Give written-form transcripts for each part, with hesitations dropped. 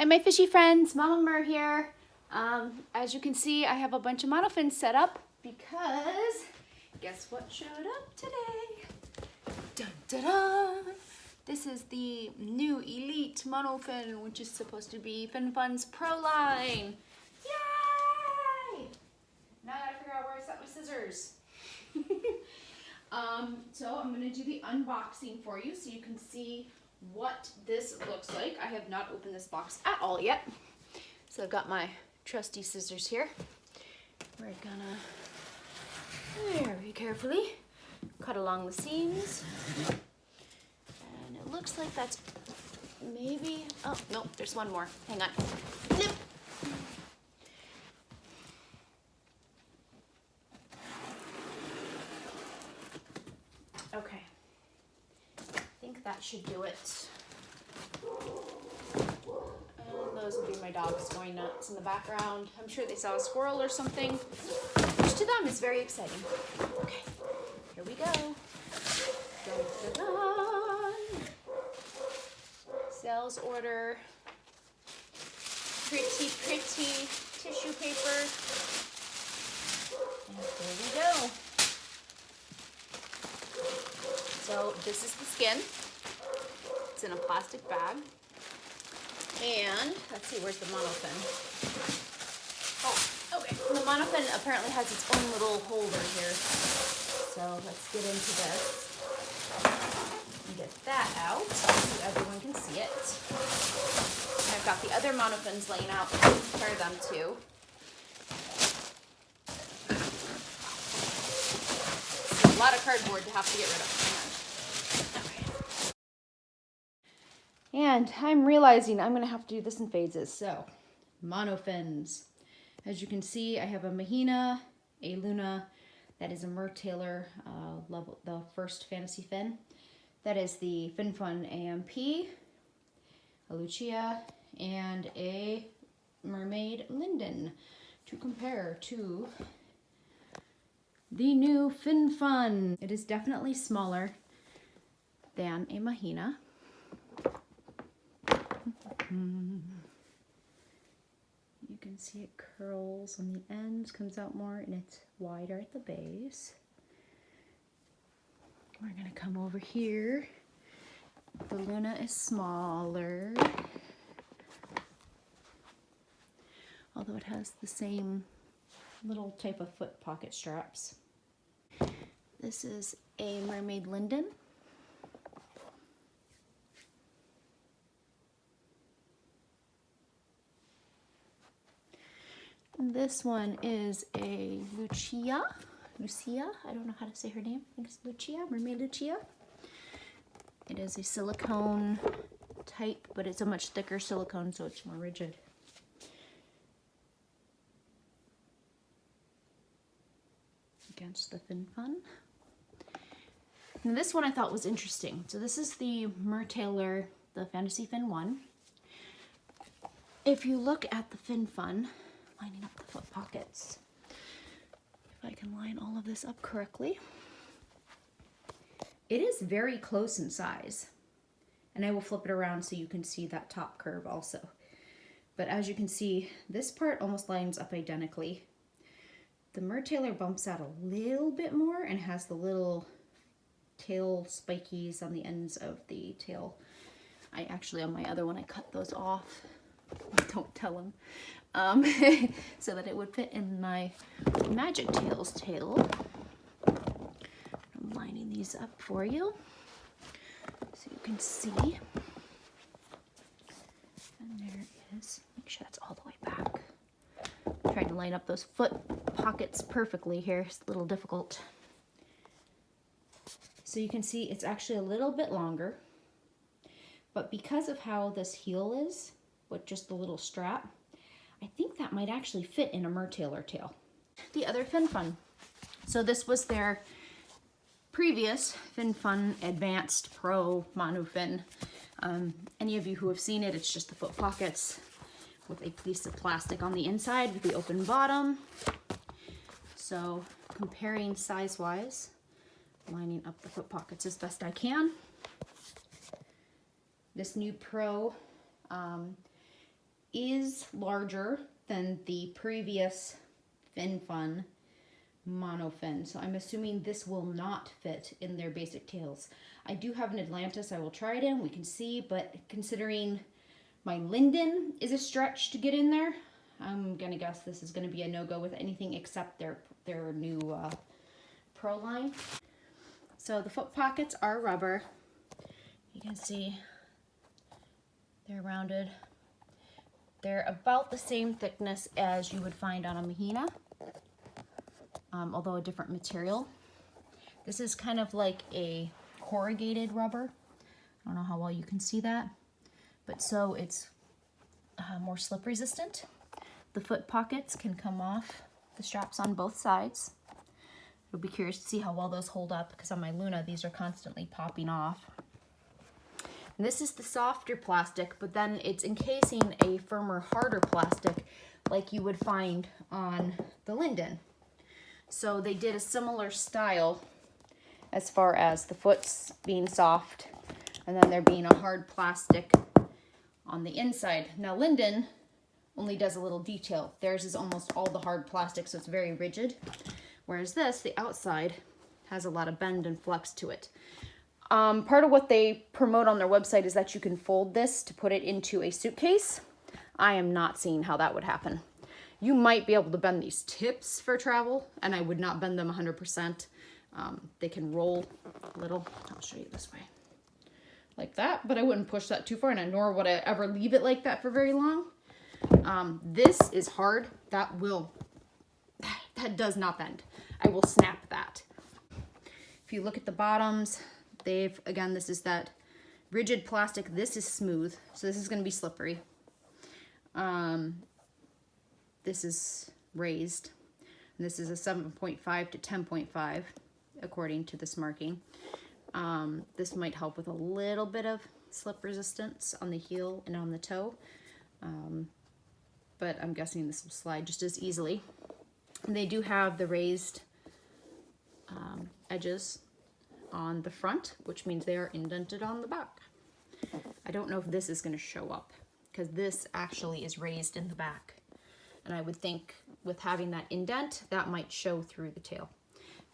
Hi my fishy friends, Mama Mer here. As you can see, I have a bunch of monofins set up because guess what showed up today? Dun, dun, dun. This is the new Elite monofin, which is supposed to be Finfun's Pro line. Yay! Now I gotta figure out where I set my scissors. So I'm gonna do the unboxing for you so you can see what this looks like. I have not opened this box at all yet. So I've got my trusty scissors here. We're gonna very carefully cut along the seams. And it looks like that's maybe, oh, nope, there's one more. Hang on. Nip. Okay. I think that should do it. And those will be my dogs going nuts in the background. I'm sure they saw a squirrel or something, which to them is very exciting. Okay, here we go. Dun, dun, dun. Sales order. Pretty, pretty tissue paper. And there we go. So this is the skin. It's in a plastic bag. And let's see, where's the monofin? Oh, okay. The monofin apparently has its own little holder here. So let's get into this and get that out so everyone can see it. And I've got the other monofins laying out to compare them to. A lot of cardboard to have to get rid of. And I'm realizing I'm gonna have to do this in phases. So, monofins. As you can see, I have a Mahina, a Luna, that is a Mertailor level, the first fantasy fin. That is the Finfun AMP, a Lucia, and a Mermaid Linden to compare to the new Finfun. It is definitely smaller than a Mahina. You can see it curls on the ends, comes out more, and it's wider at the base. We're gonna come over here. The Luna is smaller, although it has the same little type of foot pocket straps. This is a Mermaid Linden. This one is a Lucia, I don't know how to say her name. I think it's Lucia, Mermaid Lucia. It is a silicone type, but it's a much thicker silicone, so it's more rigid. Against the Finfun. And this one I thought was interesting. So this is the Mertailor, the Fantasy Fin 1. If you look at the Finfun, lining up the foot pockets, if I can line all of this up correctly, it is very close in size. And I will flip it around so you can see that top curve also. But as you can see, this part almost lines up identically. The Mertailor bumps out a little bit more and has the little tail spikies on the ends of the tail. I actually, on my other one, I cut those off. Don't tell them. So that it would fit in my Magic Tails tail. I'm lining these up for you so you can see. And there it is. Make sure that's all the way back. I'm trying to line up those foot pockets perfectly here. It's a little difficult. So you can see it's actually a little bit longer, but because of how this heel is, with just the little strap, I think that might actually fit in a Mertailor tail. The other Finfun. So this was their previous Finfun Advanced Pro monofin. Any of you who have seen it, it's just the foot pockets with a piece of plastic on the inside with the open bottom. So comparing size-wise, lining up the foot pockets as best I can. This new Pro is larger than the previous Finfun Monofin, so I'm assuming this will not fit in their basic tails. I do have an Atlantis I will try it in, we can see, but considering my Linden is a stretch to get in there, I'm gonna guess this is gonna be a no-go with anything except their new Pro line. So the foot pockets are rubber. You can see they're rounded. They're about the same thickness as you would find on a Mahina, although a different material. This is kind of like a corrugated rubber. I don't know how well you can see that, but so it's more slip resistant. The foot pockets can come off the straps on both sides. You'll be curious to see how well those hold up, because on my Luna these are constantly popping off. And this is the softer plastic, but then it's encasing a firmer, harder plastic like you would find on the Linden. So they did a similar style as far as the foots being soft and then there being a hard plastic on the inside. Now Linden only does a little detail. Theirs is almost all the hard plastic, so it's very rigid. Whereas this, the outside, has a lot of bend and flex to it. Part of what they promote on their website is that you can fold this to put it into a suitcase. I am not seeing how that would happen. You might be able to bend these tips for travel, and I would not bend them 100%. They can roll a little. I'll show you this way. Like that, but I wouldn't push that too far, and nor would I ever leave it like that for very long. This is hard. That does not bend. I will snap that. If you look at the bottoms, again, this is that rigid plastic. This is smooth, so this is going to be slippery. This is raised. And this is a 7.5 to 10.5, according to this marking. This might help with a little bit of slip resistance on the heel and on the toe. But I'm guessing this will slide just as easily. And they do have the raised edges on the front, which means they are indented on the back. I don't know if this is going to show up, because this actually is raised in the back. And I would think with having that indent, that might show through the tail.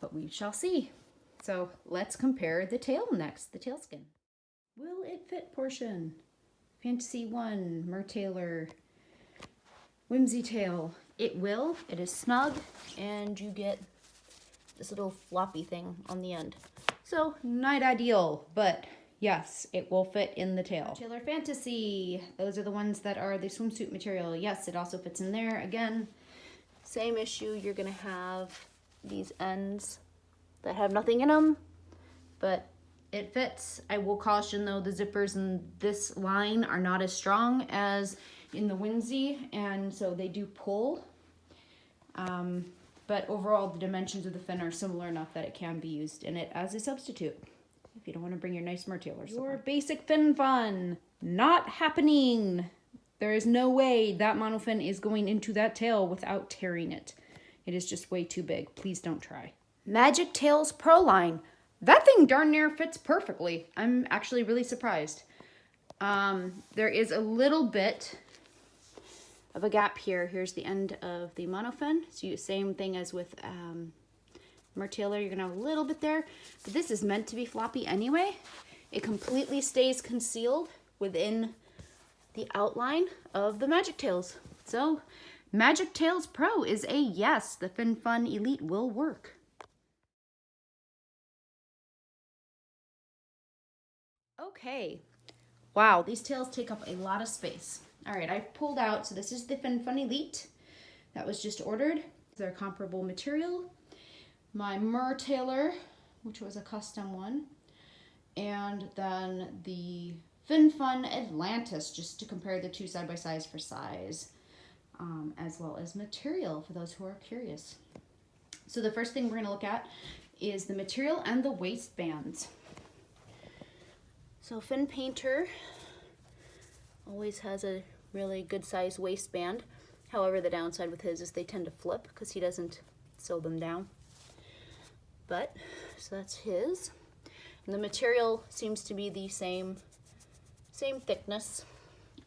But we shall see. So let's compare the tail next, the tail skin. Will it fit portion? Fantasy 1, Mertailer, Whimsy tail. It will. It is snug, and you get this little floppy thing on the end. So not ideal, but yes, it will fit in the tail. Mertailer Fantasy. Those are the ones that are the swimsuit material. Yes, it also fits in there. Again, same issue. You're gonna have these ends that have nothing in them, but it fits. I will caution though, the zippers in this line are not as strong as in the Whimsy, and so they do pull. But overall, the dimensions of the fin are similar enough that it can be used in it as a substitute if you don't want to bring your nice Mertailers. Your basic Finfun, not happening. There is no way that monofin is going into that tail without tearing it. It is just way too big. Please don't try. Magic Tails Pro line. That thing darn near fits perfectly. I'm actually really surprised. There is a little bit of a gap here. Here's the end of the monofin. So same thing as with Mertailer, you're gonna have a little bit there, but this is meant to be floppy anyway. It completely stays concealed within the outline of the Magic Tails. So Magic Tails Pro is a yes. The Finfun Elite will work. Okay. Wow, these tails take up a lot of space. All right, I've pulled out, so this is the Finfun Elite that was just ordered. They're comparable material. My Mertailer, which was a custom one, and then the Finfun Atlantis, just to compare the two side by side for size, as well as material for those who are curious. So the first thing we're gonna look at is the material and the waistbands. So Fin Painter always has a really good size waistband. However, the downside with his is they tend to flip because he doesn't sew them down. But, so that's his. And the material seems to be the same thickness.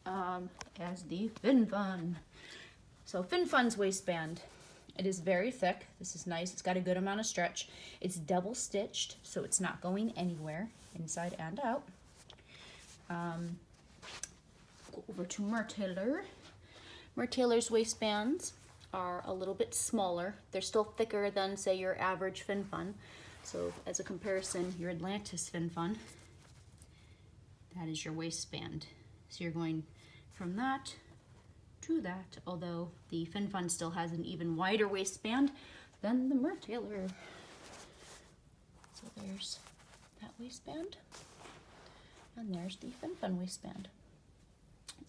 as the Finfun. So Finfun's waistband. It is very thick. This is nice. It's got a good amount of stretch. It's double stitched, so it's not going anywhere, inside and out. Go over to Mertailor. Mertailor's waistbands are a little bit smaller. They're still thicker than, say, your average Finfun. So as a comparison, your Atlantis Finfun, that is your waistband. So you're going from that to that, although the Finfun still has an even wider waistband than the Mertailor. So there's that waistband, and there's the Finfun waistband.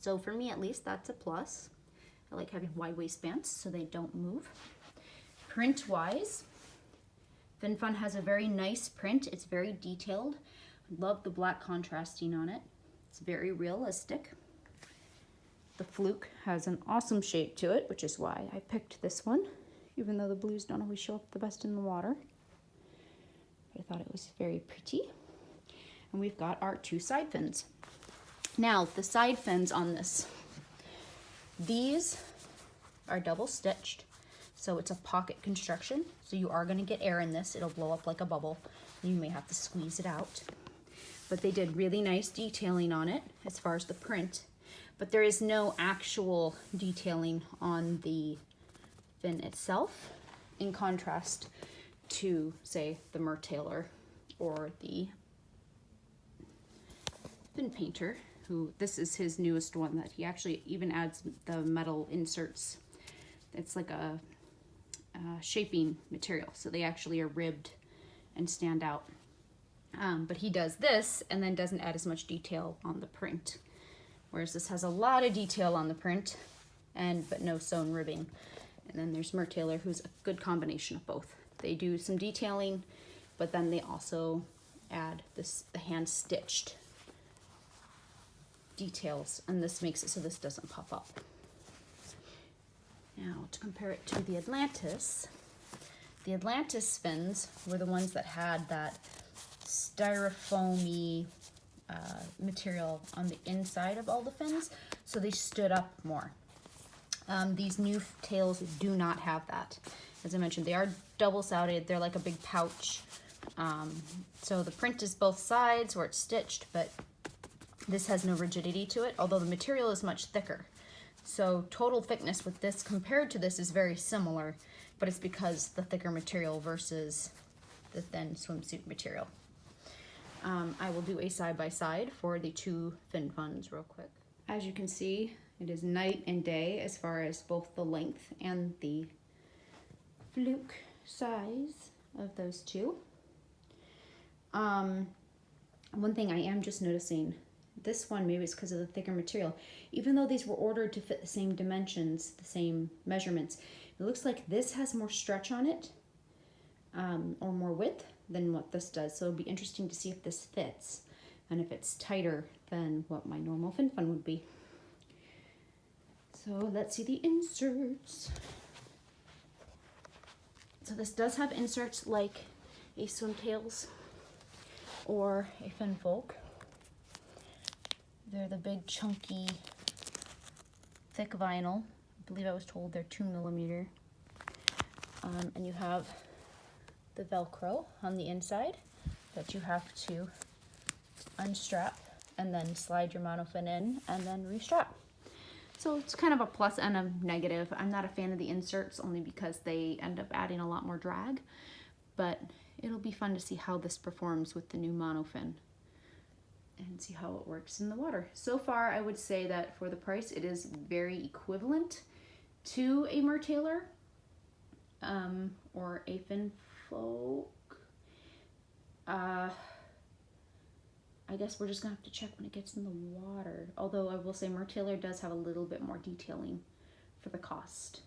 So for me, at least, that's a plus. I like having wide waistbands so they don't move. Print-wise, Finfun has a very nice print. It's very detailed. Love the black contrasting on it. It's very realistic. The fluke has an awesome shape to it, which is why I picked this one, even though the blues don't always show up the best in the water. But I thought it was very pretty. And we've got our 2 side fins. Now, the side fins on this. These are double stitched, so it's a pocket construction. So you are going to get air in this. It'll blow up like a bubble. You may have to squeeze it out. But they did really nice detailing on it as far as the print. But there is no actual detailing on the fin itself, in contrast to, say, the Mertailor or the Fin Painter, who, this is his newest one that he actually even adds the metal inserts. It's like a shaping material, so they actually are ribbed and stand out. But he does this and then doesn't add as much detail on the print. Whereas this has a lot of detail on the print, but no sewn ribbing. And then there's Mertailor, who's a good combination of both. They do some detailing, but then they also add the hand-stitched details, and this makes it so this doesn't pop up. Now, to compare it to the Atlantis fins were the ones that had that styrofoamy material on the inside of all the fins, so they stood up more. These new tails do not have that. As I mentioned, they are double-sided. They're like a big pouch. So the print is both sides where it's stitched, but this has no rigidity to it, although the material is much thicker. So total thickness with this compared to this is very similar, but it's because the thicker material versus the thin swimsuit material. I will do a side-by-side for the 2 Finfuns real quick. As you can see, it is night and day as far as both the length and the fluke size of those 2. One thing I am just noticing, this one, maybe it's because of the thicker material, even though these were ordered to fit the same dimensions, the same measurements, it looks like this has more stretch on it, or more width than what this does. So it'll be interesting to see if this fits and if it's tighter than what my normal Finfun would be. So let's see the inserts. So this does have inserts like a Swimtails or a Finfolk. They're the big chunky thick vinyl. I believe I was told they're 2mm. And you have the Velcro on the inside that you have to unstrap and then slide your monofin in and then restrap. So it's kind of a plus and a negative. I'm not a fan of the inserts only because they end up adding a lot more drag, but it'll be fun to see how this performs with the new monofin and see how it works in the water. So far, I would say that for the price, it is very equivalent to a Mertailor or a Finfolk. I guess we're just gonna have to check when it gets in the water. Although I will say Mertailor does have a little bit more detailing for the cost.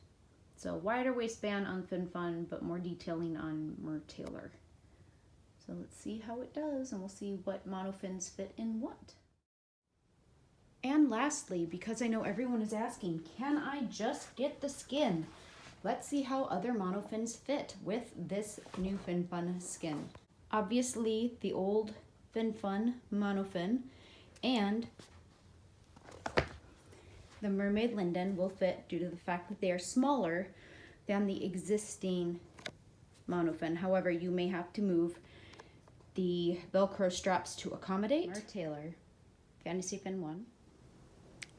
So wider waistband on Finfun, but more detailing on Mertailor. So let's see how it does, and we'll see what monofins fit in what. And lastly, because I know everyone is asking, can I just get the skin? Let's see how other monofins fit with this new Finfun skin. Obviously, the old Finfun monofin and The Mermaid linden will fit due to the fact that they are smaller than the existing monofin. However, you may have to move the Velcro straps to accommodate. Mertailor, Fantasy Fin 1.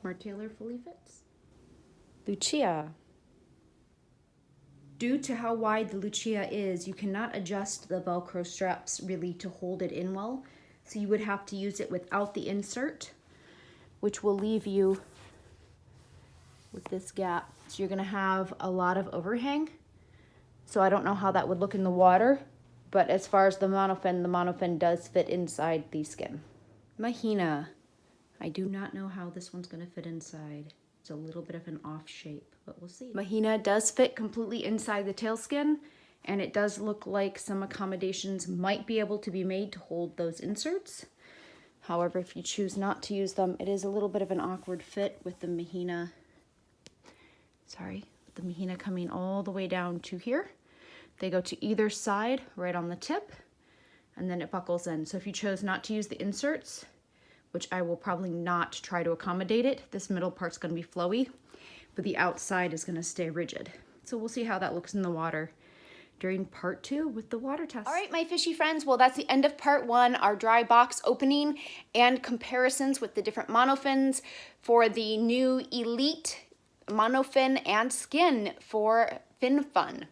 Mertailor fully fits. Lucia. Due to how wide the Lucia is, you cannot adjust the Velcro straps really to hold it in well. So you would have to use it without the insert, which will leave you with this gap. So you're gonna have a lot of overhang. So I don't know how that would look in the water, but as far as the monofin does fit inside the skin. Mahina. I do not know how this one's gonna fit inside. It's a little bit of an off shape, but we'll see. Mahina does fit completely inside the tail skin, and it does look like some accommodations might be able to be made to hold those inserts. However, if you choose not to use them, it is a little bit of an awkward fit with the Mahina, the Mahina coming all the way down to here. They go to either side, right on the tip, and then it buckles in. So if you chose not to use the inserts, which I will probably not try to accommodate it, this middle part's gonna be flowy, but the outside is gonna stay rigid. So we'll see how that looks in the water during part 2 with the water test. All right, my fishy friends, well, that's the end of part 1, our dry box opening and comparisons with the different monofins for the new Elite monofin and skin for Finfun.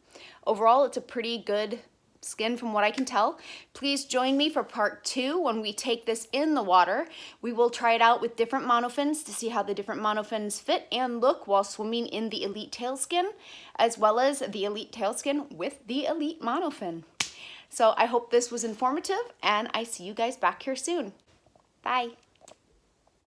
Overall, it's a pretty good skin from what I can tell. Please join me for part 2 when we take this in the water. We will try it out with different monofins to see how the different monofins fit and look while swimming in the Elite tail skin, as well as the Elite tail skin with the Elite monofin. So I hope this was informative, and I see you guys back here soon. Bye.